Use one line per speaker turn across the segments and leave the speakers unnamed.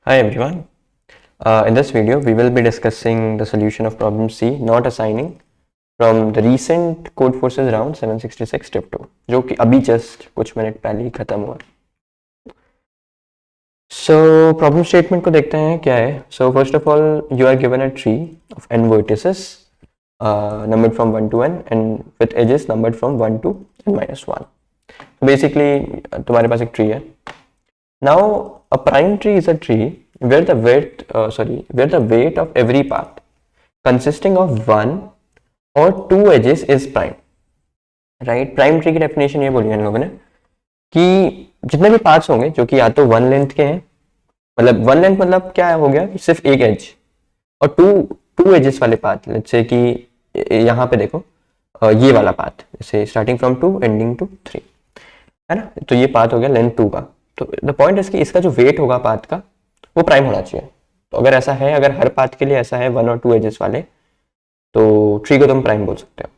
Hi everyone. In this video, we will be discussing the solution of problem C, not assigning, from the recent Code Forces round 766 Step 2, जो कि अभी just कुछ minute पहले ही खत्म हुआ. So problem statement को देखते हैं क्या है. So first of all, you are given a tree of n vertices, numbered from 1 to n, and with edges numbered from 1 to n minus 1. So basically, तुम्हारे पास एक tree है. Now a prime tree is a tree where the weight of every path consisting of one or two edges is prime. Right? Prime tree की definition ये बोली है इन लोगों ने कि जितने भी पाथ्स होंगे जो कि या तो वन लेंथ के हैं, मतलब वन लेंथ मतलब क्या हो गया कि सिर्फ एक एज, और टू एजेस वाले पाथ, लेट्स से कि यहाँ पे देखो ये वाला पाथ, जैसे स्टार्टिंग फ्रॉम 2 एंडिंग टू 3 है ना, तो ये पाथ हो गया लेंथ 2 का. तो द पॉइंट है कि इसका जो वेट होगा पाथ का वो प्राइम होना चाहिए. तो अगर ऐसा है, अगर हर पाथ के लिए ऐसा है वन और टू एजेस वाले, तो ट्री को तुम प्राइम बोल सकते हो.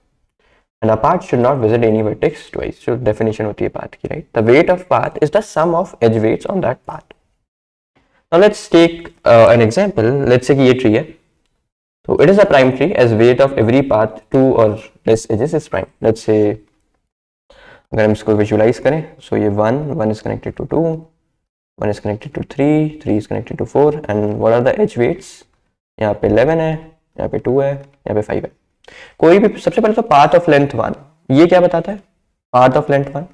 And a path should not visit any vertex twice, जो डेफिनेशन होती है पाथ की, right. The weight of path is the sum of edge weights on that path. Now let's take an example. Let's say कि ये tree है, तो it is a prime tree as weight of every path two or less edges is prime. Let's say अगर हम इसको visualise करें, so ये one is connected to 2, 1 is connected to 3, 3 is connected to 4, and what are the edge weights? यहाँ पे 11 है, यहाँ पे 2 है, यहाँ पे 5 है. कोई भी सबसे पहले तो पाथ ऑफ लेंथ 1, ये क्या बताता है? पाथ ऑफ लेंथ 1,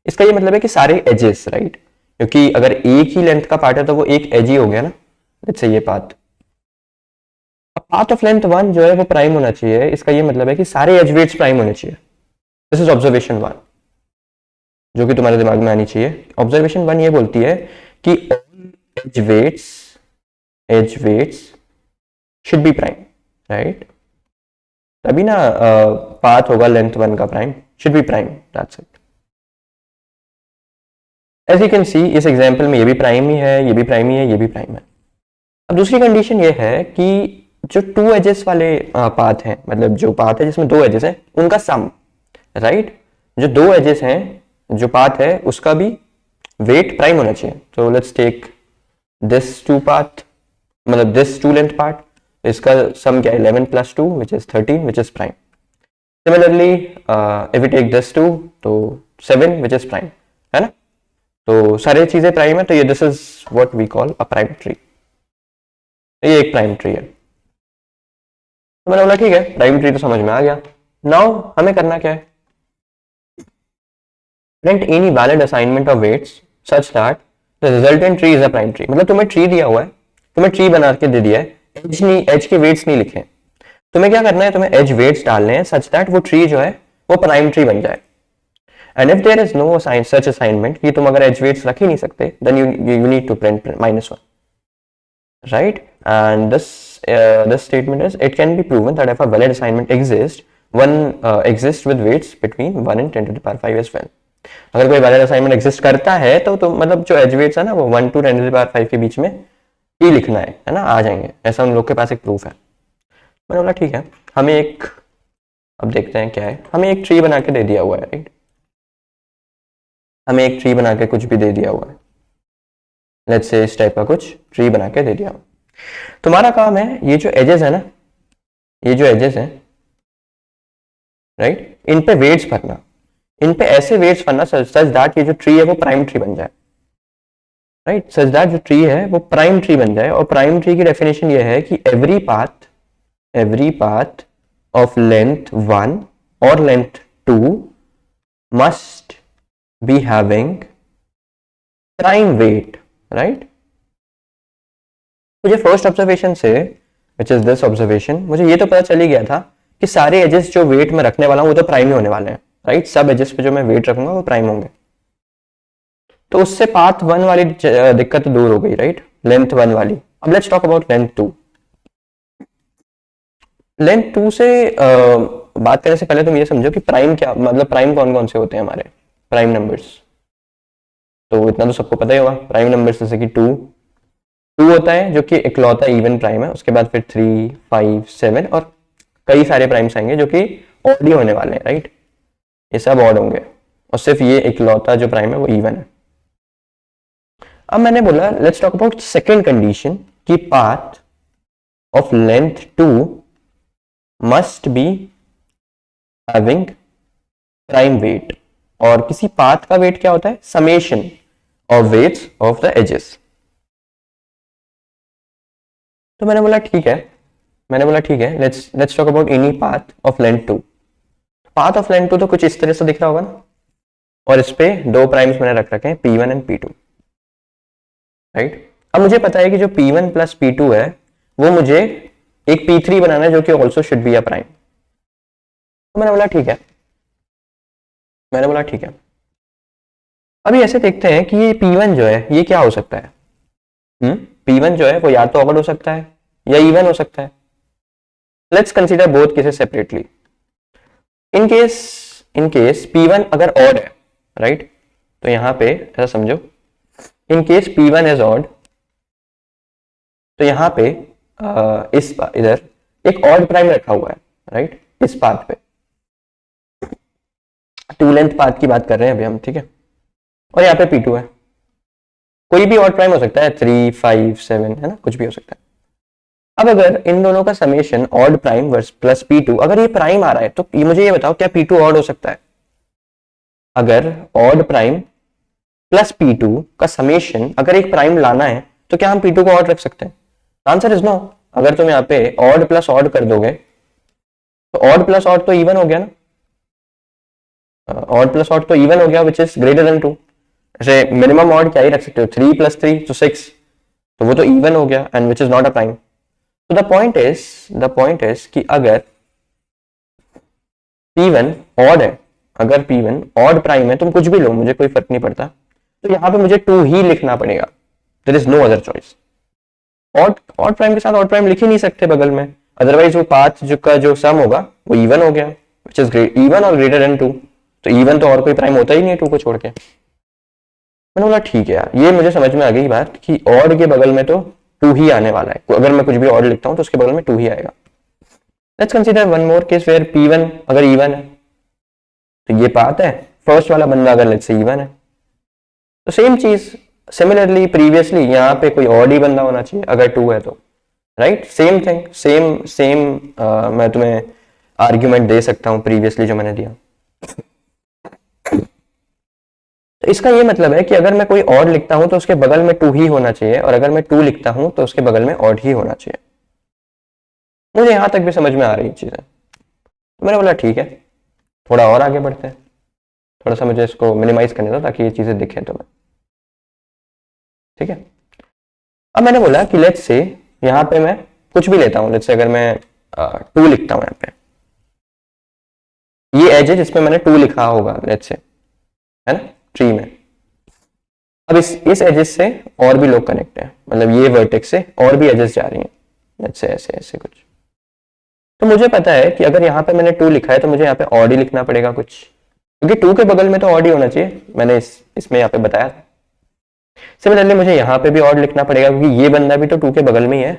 इसका ये मतलब है कि सारे एजेस, राइट, क्योंकि अगर एक ही लेंथ का पार्ट है तो वो एक एज ही हो गया ना. लेट्स से ये पाथ, पाथ ऑफ लेंथ 1 जो है वो प्राइम होना चाहिए. इसका ये मतलब है कि सारे एज वेट्स प्राइम होने चाहिए. दिस इज ऑब्जर्वेशन 1 जो कि तुम्हारे दिमाग में आनी चाहिए. ऑब्जर्वेशन 1 ये बोलती है कि all edge weights should be prime, right? तभी ना पाथ होगा लेंथ 1 का prime, should be prime, that's it. As you can see, इस एग्जांपल में ये भी प्राइम ही है, ये भी प्राइम ही है, ये भी प्राइम है. अब दूसरी कंडीशन ये है कि जो टू एजेस वाले पाथ हैं, मतलब जो पाथ है जिसमें दो एजेस हैं, उनका सम, राइट, जो दो एजेस हैं जो पाथ है उसका भी वेट प्राइम होना चाहिए. तो let's take this two path, मतलब दिस टू लेंथ पार्ट, इसका सम क्या है 11 plus 2 which is 13 which is prime. Similarly if we take this 2 to 7 which is prime, है ना. तो सारी चीजें प्राइम है, तो ये this is what we call a prime tree. ये एक प्राइम ट्री है. तो मैंने बोला ठीक है, प्राइम ट्री तो समझ में आ गया. नाउ हमें करना क्या है? Print any valid assignment of weights such that the resultant tree is a prime tree. मतलब तुम्हें ट्री दिया हुआ है, तुम्हें ट्री बना के दे दिया है, एज के वेट्स नहीं लिखे. तुम्हें क्या करना है? तुम्हें एज वेट्स डालने हैं सच दैट वो ट्री जो है वो प्राइम ट्री बन जाए. And if there is no such assignment, कि तुम अगर एज वेट्स रख ही नहीं सकते, then you need to print -1, right. And this statement is it can be proven that if a valid assignment exists with weights between 1 and 10 to the power 5 as well. अगर कोई valid assignment exist करता है तो मतलब जो edge weights है ना वो 1 to 10 to the power 5 के बीच में ही लिखना है ना, आ जाएंगे. ऐसा उन लोग के पास एक प्रूफ है. मैंने बोला ठीक है, हमें एक, अब देखते हैं क्या है. हमें एक ट्री बना के दे दिया हुआ है, राइट. हमें एक ट्री बना के कुछ भी दे दिया हुआ है. लेट्स से इस टाइप का कुछ ट्री बना के दे दिया हुआ. तुम्हारा काम है ये जो एजेस है ना, ये जो एजेस है, राइट, इन पे वेट्स भरना. इन पे ऐसे वेट्स भरना सच दैट ये जो ट्री है वो प्राइम ट्री बन जाए, राइट. सच दैट जो ट्री है वो प्राइम ट्री बन जाए. और प्राइम ट्री की डेफिनेशन ये है कि एवरी पाथ ऑफ लेंथ 1 और length 2 must be having prime weight, right. मुझे फर्स्ट ऑब्जर्वेशन से, विच इज दिस ऑब्जर्वेशन, मुझे ये तो पता चल ही गया था कि सारे एजेस जो वेट में रखने वाला हूं वो तो प्राइम ही होने वाले हैं, राइट. सब एजेस पे जो मैं वेट रखूंगा वो प्राइम होंगे. तो उससे पाथ 1 वाली दिक्कत दूर हो गई, राइट, लेंथ 1 वाली. अब let's talk about length 2. Length 2 से बात करने से पहले तुम ये समझो कि प्राइम क्या, मतलब प्राइम कौन कौन से होते हैं हमारे प्राइम नंबर्स. तो इतना तो सबको पता ही होगा. प्राइम नंबर्स जैसे कि 2 होता है जो कि इकलौता इवन प्राइम है. उसके बाद फिर 3, 5, 7 और कई सारे प्राइम्स आएंगे जो कि ऑड ही होने वाले हैं, राइट. ये सब ऑड होंगे और सिर्फ ये इकलौता जो प्राइम है वो इवन है. अब मैंने बोला let's talk about second condition कि path of length 2 must be having prime weight, और किसी पाथ का वेट क्या होता है? Summation of weights of the edges. तो मैंने बोला ठीक है, let's talk about any path of length 2। Path of length 2 तो कुछ इस तरह से दिख रहा होगा ना, और इस पे दो प्राइम्स मैंने रख रखे हैं P1 एंड P2, राइट। अब मुझे पता है कि जो P1 प्लस P2 है वो मुझे एक P3 बनाना है जो कि also should be a prime. तो मैंने बोला ठीक है, अभी ऐसे देखते हैं कि ये P1 जो है ये क्या हो सकता है। P1 जो है वो या तो ऑड हो सकता है या इवन हो सकता है। Let's consider both cases separately. In case P1 अगर ऑड है, राइट, तो यहां पे ऐसा समझो, in case P1 is odd, तो यहां पे इधर एक ऑड प्राइम रखा हुआ है, राइट, इस पाथ पे। टू लेंथ पाथ की बात कर रहे हैं अभी हम, ठीक है। और यहाँ पे P2 है, कोई भी ऑड प्राइम हो सकता है, 3, 5, 7, है ना, कुछ भी हो सकता है। अब अगर इन दोनों का summation odd prime plus P2, अगर ये प्राइम आ रहा है तो मुझे ये बताओ क्या P2 ऑड हो सकता है? अगर ऑड प्राइम प्लस P2 का समेशन अगर एक प्राइम लाना है तो क्या हम P2 को ऑड रख सकते हैं? Answer is no. अगर तुम यहाँ पे ऑड प्लस ऑड कर दोगे तो ऑड प्लस ऑड तो इवन हो गया ना, ऑड प्लस ऑड तो इवन हो गया, विच इज ग्रेटर देन 2। ऐसे मिनिमम ऑड क्या ही रख सकते हो, 3 प्लस 3 तो 6, तो वो तो इवन हो गया, and which is not a prime. तो द पॉइंट इज कि अगर P1 ऑड है, अगर P1 ऑड प्राइम है, तुम कुछ भी लो, मुझे कोई फर्क नहीं पड़ता, तो यहां पे मुझे 2 ही लिखना पड़ेगा, there is no other choice. Odd prime के साथ ऑड प्राइम लिख ही नहीं सकते बगल में, अदरवाइज वो पाथ का जो सम होगा वो इवन हो गया, विच इज इवन और ग्रेटर देन 2। तो इवन तो और कोई प्राइम होता ही नहीं है 2 को छोड़ के। मैंने बोला ठीक है यार, ये मुझे समझ में आ गई बात कि ऑड के बगल में तो 2 ही आने वाला है, अगर मैं कुछ भी ऑड लिखता हूं तो उसके बगल में 2 ही आएगा। Let's consider one more case where P1 अगर इवन है, तो ये पाथ है, फर्स्ट वाला बंदा अगर लेट्स से इवन है, तो सेम चीज सिमिलरली प्रीवियसली यहाँ पे कोई ऑड ही बंदा होना चाहिए अगर 2 है तो, राइट। सेम थिंग, सेम मैं तुम्हें आर्ग्यूमेंट दे सकता हूं प्रीवियसली जो मैंने दिया। तो इसका ये मतलब है कि अगर मैं कोई ऑड लिखता हूं तो उसके बगल में 2 ही होना चाहिए, और अगर मैं 2 लिखता हूं तो उसके बगल में ऑड ही होना चाहिए। मुझे यहां तक भी समझ में आ रही चीजें, तो मैंने बोला ठीक है, थोड़ा और आगे बढ़ते हैं, थोड़ा सा मुझे इसको मिनिमाइज करने दो ताकि ये चीजें दिखें तुम्हें, ठीक है। अब मैंने बोला कि लेट्स से यहां पे मैं कुछ भी लेता हूं, लेट्स से अगर मैं 2 लिखता हूं यहाँ पे, ये एज है जिसमें मैंने 2 लिखा होगा लेट्स से, है ना, ट्री में। अब इस एजेस से और भी लोग कनेक्ट हैं, मतलब ये वर्टेक्स से और भी एजेस जा रही हैं, लेट्स से ऐसे कुछ। तो मुझे पता है कि अगर यहाँ पे मैंने 2 लिखा है तो मुझे यहाँ पे ऑड ही लिखना पड़ेगा कुछ, क्योंकि 2 के बगल में तो ऑड ही होना चाहिए, मैंने इसमें यहाँ पे बताया था। सिमिलरली मुझे यहाँ पे भी ऑड लिखना पड़ेगा क्योंकि ये बंदा भी तो 2 के बगल में ही है,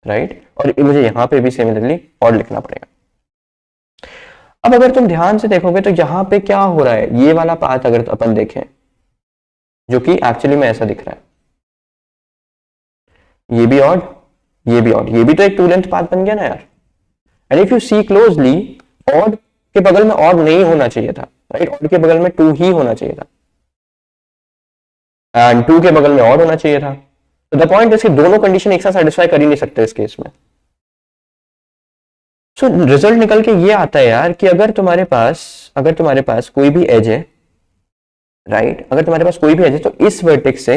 राइट, और मुझे यहाँ पे भी सिमिलरली ऑड लिखना पड़ेगा। अब अगर तुम ध्यान से देखोगे तो यहाँ पे क्या हो रहा है, ये वाला पाथ अगर अपन देखें जो कि एक्चुअली में ऐसा दिख रहा है, ये भी ऑड, ये भी ऑड, ये भी तो एक 2 लेंथ पाथ बन गया ना यार। And if you see closely, odd के बगल में ऑड नहीं होना चाहिए था, राइट, ऑड के बगल में 2 ही होना चाहिए था, एंड 2 के बगल में ऑड होना चाहिए था। तो द पॉइंट इज कि दोनों कंडीशन एक साथ सेटिस्फाई कर ही नहीं सकते इस केस में। सो रिजल्ट निकल के ये आता है यार कि अगर तुम्हारे पास कोई भी एज है, राइट, अगर तुम्हारे पास कोई भी एज है तो इस वर्टेक्स से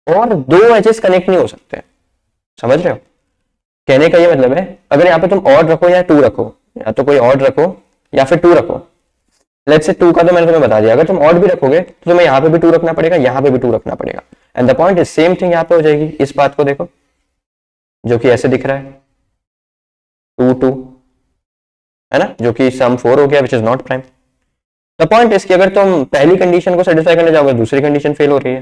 और 2 एजेस कनेक्ट नहीं हो सकते। समझ रहे हो? कहने का ये मतलब है अगर यहाँ पे तुम ऑड रखो या 2 रखो, या तो कोई ऑड रखो या फिर 2 रखो, लेट्स से 2 का तो मैंने तुम्हें बता दिया, अगर तुम ऑड भी रखोगे तो तुम्हें यहाँ पे भी 2 रखना पड़ेगा, यहाँ पे भी 2 रखना पड़ेगा, and the point is same thing यहाँ पे हो जाएगी। इस बात को देखो जो कि ऐसे दिख रहा है 2 2, है ना, जो कि सम 4 हो गया, which is not prime. The point is कि अगर तुम पहली कंडीशन को सेटिस्फाई करने जाओगे दूसरी कंडीशन फेल हो रही है,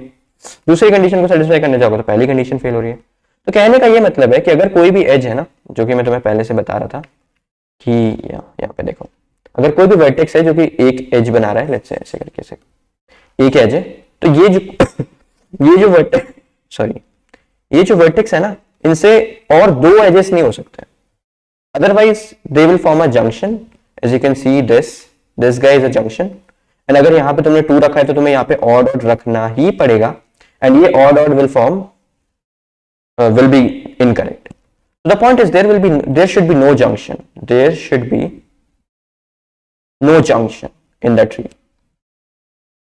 दूसरी कंडीशन को सेटिस्फाई करने जाओगे तो पहली कंडीशन फेल हो रही है। तो कहने का ये मतलब है कि अगर कोई भी एज है ना, जो कि मैं तुम्हें पहले से बता रहा था कि यहाँ पे देखो, अगर कोई भी वर्टेक्स है जो कि एक एज बना रहा है, लेट्स से ऐसे करके से एक एज है, तो ये जो ये जो वर्टेक्स है ना, इनसे और दो एजेस नहीं हो सकते, otherwise they will form a junction. As you can see this guy is a junction. And अगर यहाँ पे तुमने 2 रखा है तो तुम्हें यहाँ पे ऑड रखना ही पड़ेगा, एंड ये odd will form will be incorrect. So the point is there should be no junction. There should be no junction in the tree.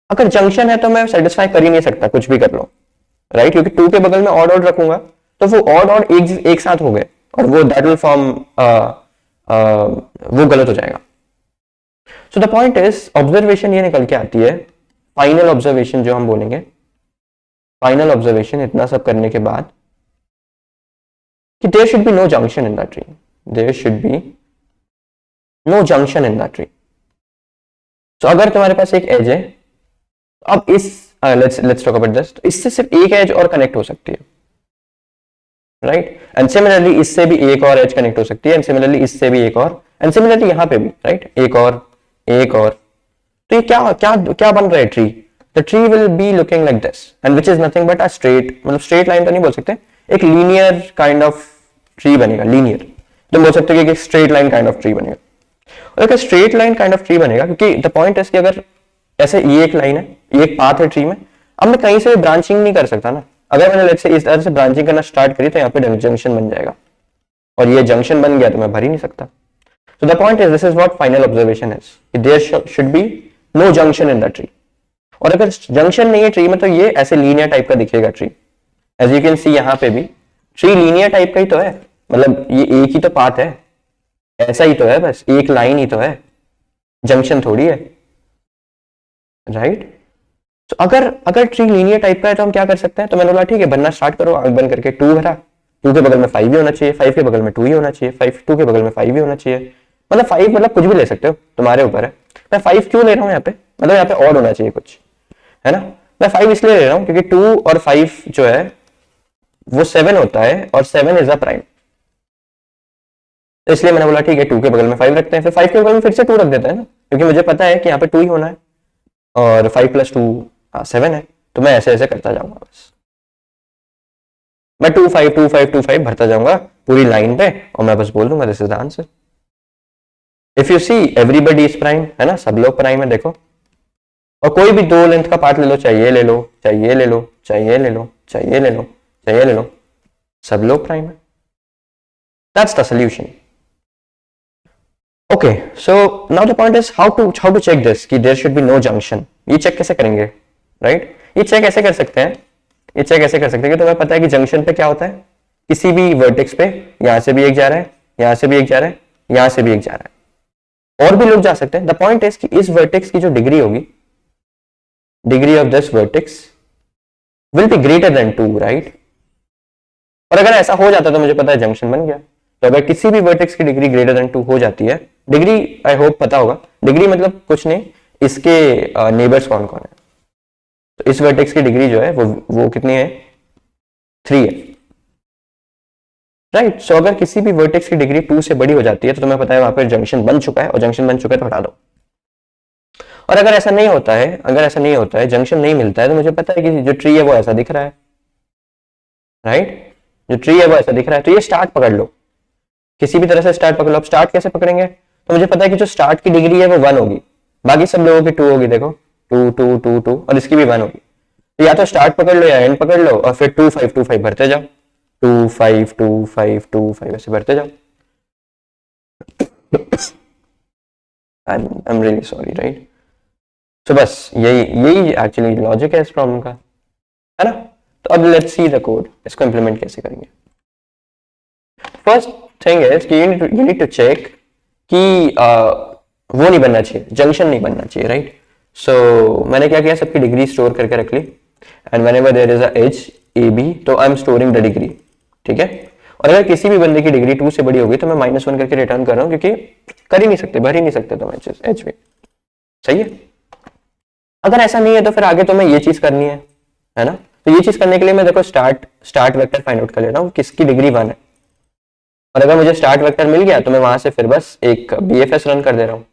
अगर जंक्शन है तो मैं सेटिस्फाई कर ही नहीं सकता कुछ भी कर लो, राइट? क्योंकि 2 के बगल में ऑड रखूंगा तो वो ऑड एक साथ हो गए और वो दैट विल फॉर्म वो गलत हो जाएगा. सो द पॉइंट इज ऑब्जर्वेशन ये निकल के आती है, फाइनल ऑब्जर्वेशन जो हम बोलेंगे, फाइनल ऑब्जर्वेशन इतना सब करने के बाद कि there should be no junction in that tree. There should be no junction in that tree. So अगर तुम्हारे पास एक एज है, अब इस let's talk about this. इससे सिर्फ एक एज और कनेक्ट हो सकती है, राइट? एंड सिमिलरली इससे भी एक और एज कनेक्ट हो सकती है, एंड सिमिलरली इससे भी एक और, एंड सिमिलरली यहाँ पे भी, राइट? एक और. तो ये क्या बन रहा है tree? The tree will be looking like this, and which is nothing but a straight, मतलब स्ट्रेट लाइन तो नहीं बोल सकते, एक लीनियर काइंड ऑफ ट्री बनेगा. लीनियर तुम बोल सकते हो कि एक straight line kind of tree बनेगा. और अगर straight line kind of tree बनेगा, क्योंकि द पॉइंट है कि अगर ऐसे ये एक लाइन है, ये एक पाथ है ट्री में, अब मैं कहीं से भी ब्रांचिंग नहीं कर सकता ना. अगर मैंने लेट्स से इस तरह से ब्रांचिंग करना स्टार्ट करी तो यहाँ पे जंक्शन बन जाएगा, और ये जंक्शन बन गया तो मैं भर ही नहीं सकता. So the point is this is what final observation is, there should be no junction in the tree. और अगर जंक्शन नहीं है ट्री में तो ये ऐसे लीनियर टाइप का दिखेगा tree. As you can see यहाँ पे भी ट्री लीनियर टाइप का ही तो है, मतलब ये एक ही तो पाथ है, ऐसा ही तो है, बस एक लाइन ही तो है, जंक्शन थोड़ी है, राइट? तो अगर ट्री लीनियर टाइप का है तो हम क्या कर सकते हैं? तो मैंने बोला ठीक है बनना स्टार्ट करो, आंख बंद करके 2 भरा, 2 के बगल में 5 ही होना चाहिए, 5 के बगल में 2 ही होना चाहिए, 2 के बगल में 5 ही होना चाहिए, मतलब 5 मतलब कुछ भी ले सकते हो, तुम्हारे ऊपर है. मैं 5 क्यों ले रहा हूँ यहाँ पे? मतलब यहाँ पे ऑड होना चाहिए कुछ, है ना? मैं 5 इसलिए ले रहा हूँ क्योंकि 2 और 5 जो है वो 7 होता है, और 7 इज अ प्राइम. तो इसलिए मैंने बोला ठीक है 2 के बगल में 5 रखते हैं, फिर 5 के बगल में फिर से 2 रख देते हैं ना, क्योंकि मुझे पता है कि यहाँ पे 2 ही होना है, और 5 + 2 7 है. तो मैं ऐसे ऐसे करता जाऊंगा, बस मैं 2 5 2 5 2 5 भरता जाऊंगा पूरी लाइन पे, और मैं बस बोल दूंगा this is the answer. If you see everybody is prime, है ना, सब लोग प्राइम है. देखो, और कोई भी 2 लेंथ का पार्ट ले लो, चाहे ये ले लो, चाहे ये ले लो, चाहे ये ले लो, चाहे ये ले लो, चाहे ये ले लो, सब लोग प्राइम है. That's the solution. Okay, so now the point is how to check this कि there should be no junction. ये चेक कैसे करेंगे, राइट? ये चेक ऐसे कर सकते हैं, ये चेक ऐसे कर सकते हैं कि तुम्हें पता है कि जंक्शन पे क्या होता है, किसी भी वर्टेक्स पे यहां से भी एक जा रहा है, यहां से भी एक जा रहा है, यहां से भी एक जा रहा है, और भी लोग जा सकते हैं. द पॉइंट इज कि इस वर्टेक्स की जो डिग्री होगी, degree of this vertex will be greater than 2, right? और अगर ऐसा हो जाता तो मुझे पता है जंक्शन बन गया. तो अगर किसी भी वर्टेक्स की डिग्री ग्रेटर देन 2 हो जाती है, डिग्री आई होप पता होगा, डिग्री मतलब कुछ नहीं, इसके नेबर्स कौन कौन है. तो इस वर्टेक्स की डिग्री जो है वो कितनी है? 3 है, राइट? सो अगर किसी भी वर्टेक्स की डिग्री 2 से बड़ी हो जाती है तो तुम्हें पता है वहां पर जंक्शन बन चुका है, और जंक्शन बन चुका है तो हटा दो. और अगर ऐसा नहीं होता है, जंक्शन नहीं मिलता है, तो मुझे पता है कि जो ट्री है वो ऐसा दिख रहा है, राइट? जो ट्री है वो ऐसा दिख रहा है. तो ये स्टार्ट पकड़ लो, किसी भी तरह से स्टार्ट पकड़ लो. अब स्टार्ट कैसे पकड़ेंगे? तो मुझे पता है कि जो स्टार्ट की डिग्री है वो 1 होगी, बाकी सब लोगों की 2 होगी. देखो 2 2 2 2, और इसकी भी 1 होगी. तो या तो स्टार्ट पकड़ लो या एंड पकड़ लो, और फिर 2 5 2 5 भरते जाओ, 2 5 2 5 2 5 ऐसे भरते जाओ. I'm really sorry, right? So बस यही एक्चुअली लॉजिक है इस प्रॉब्लम का, है ना? तो अब लेट्स सी द कोड, इसको इंप्लीमेंट कैसे करेंगे. फर्स्ट थिंग इज कि you need to check कि वो नहीं बनना चाहिए, जंक्शन नहीं बनना चाहिए, राइट? सो मैंने क्या किया, सबकी डिग्री स्टोर करके रख ली, and whenever there is a edge A B तो I am storing the degree, ठीक है? और अगर किसी भी बंदे की डिग्री 2 से बड़ी होगी तो मैं -1 करके रिटर्न कर रहा हूँ, क्योंकि कर ही नहीं सकते, भर ही नहीं सकते तुम एच में, सही है? अगर ऐसा नहीं है तो फिर आगे तुम्हें ये चीज करनी है ना? तो ये चीज करने के लिए मैं देखो स्टार्ट वेक्टर फाइंड आउट कर ले रहा हूँ, किसकी डिग्री 1 है. और अगर मुझे स्टार्ट वेक्टर मिल गया तो मैं वहां से फिर बस एक BFS रन कर दे रहा हूँ,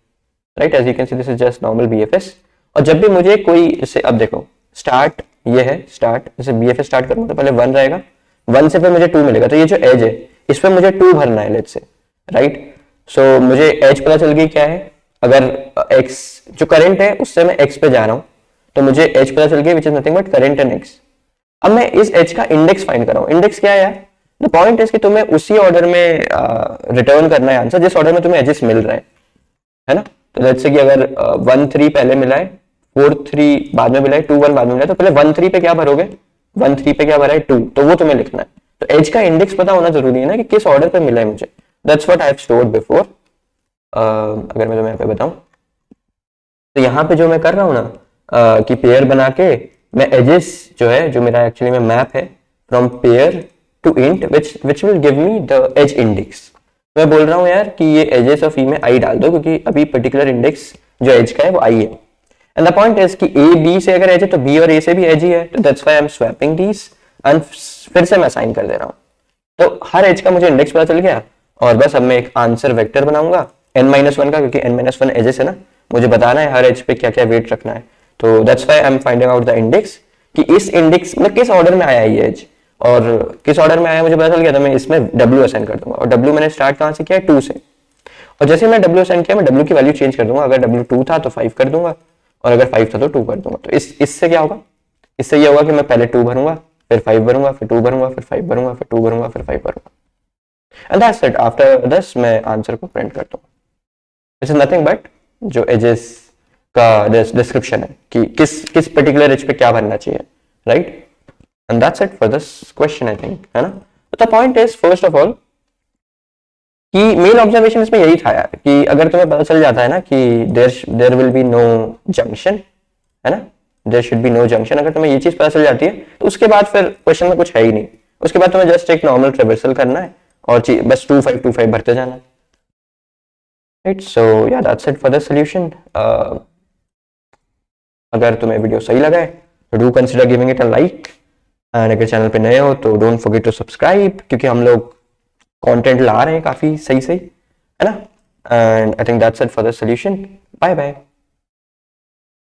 right? As you can see this is just normal BFS. और जब भी मुझे कोई, जैसे अब देखो स्टार्ट ये है स्टार्ट, जैसे BF स्टार्ट करूंगा तो पहले 1 रहेगा, 1 से फिर मुझे 2 मिलेगा, तो ये जो एज है इस पर मुझे 2 भरना है लेट्स से, राइट। सो मुझे एज पता चल गई क्या है, अगर x जो करंट है उससे मैं x पे जा रहा हूँ तो मुझे एज पता चल गई which is nothing but current and x। अब मैं इस एज का इंडेक्स फाइंड कर रहा हूँ। इंडेक्स क्या है यार, द पॉइंट इज कि तुम्हें उसी ऑर्डर में रिटर्न करना है आंसर जिस ऑर्डर में तुम्हें एजेस मिल रहे हैं, है ना। तो लेट्स से कि अगर 1 3 पहले मिला है, 4 3 बाद में मिला है, 2 1 बाद में मिला है, तो पहले 1 3 पे क्या भरोगे, 1 3 पे क्या भरा है 2, तो वो तुम्हें लिखना है। तो एज का इंडेक्स पता होना जरूरी है ना कि किस ऑर्डर पे मिला है मुझे। That's what I have stored before. अगर मैं तुम्हें यहाँ पे बताऊं तो यहाँ पे जो मैं कर रहा हूँ ना कि पेयर बना के मैं एजेस जो है, जो मेरा एक्चुअली में मैप है from pair to int which will give me the edge index. मैं बोल रहा हूँ यार कि ये एजेस ऑफ ई में आई डाल दो क्योंकि अभी पर्टिकुलर इंडेक्स जो एज का है वो आई है। एंड द पॉइंट इज कि ए बी से अगर एज है तो बी और ए से भी एज ही है, तो that's why I am swapping these and फिर से मैं असाइन कर दे रहा हूँ। तो हर एज का मुझे इंडेक्स पता चल गया और बस अब मैं एक आंसर वेक्टर बनाऊंगा n-1 का, क्योंकि n-1 एजेस है ना, मुझे बताना है हर एज पे क्या क्या वेट रखना है। तो that's why I am finding out the index कि इस इंडेक्स में किस ऑर्डर में आया ये एज, और किस ऑर्डर में आया मुझे पता चल गया, तो मैं इसमें w असाइन कर दूंगा। और w मैंने स्टार्ट कहां से किया है, 2 से, और जैसे मैं w असाइन किया मैं w की वैल्यू चेंज कर दूंगा। अगर w 2 था तो 5 कर दूंगा, और अगर 5 था तो 2 कर दूंगा। तो इससे क्या होगा, इससे ये होगा कि मैं पहले 2 भरूंगा, फिर 5 भरूंगा, फिर 2 भरूंगा, फिर 5 भरूंगा, फिर 2 भरूंगा, फिर 5 भरूंगा। And that's it. After this मैं आंसर को प्रिंट करता हूँ। दिस इज नथिंग बट जो एजेस का डिस्क्रिप्शन है कि किस पर्टिकुलर एज पे क्या भरना चाहिए, राइट। And that's it for this question I think, है ना। तो the point is first of all कि मेन ऑब्जर्वेशन इसमें यही था यार कि अगर तुम्हें पता चल जाता है ना कि there will be no junction, है ना, there should be no junction, अगर तुम्हें ये चीज पता चल जाती है तो उसके बाद फिर क्वेश्चन में कुछ है ही नहीं। उसके बाद तुम्हें जस्ट एक नॉर्मल ट्रेवर्सल करना है और बस 2 5 2 5 भरते जाना है, राइट। सो या that's it for the solution. अगर तुम्हें वीडियो सही लगा है तो do consider giving it a like, and अगर चैनल पे नए हो तो डोंट फॉरगेट टू सब्सक्राइब, क्योंकि हम लोग कंटेंट ला रहे हैं काफी सही सही, है ना। And I think that's it for the solution. Bye bye.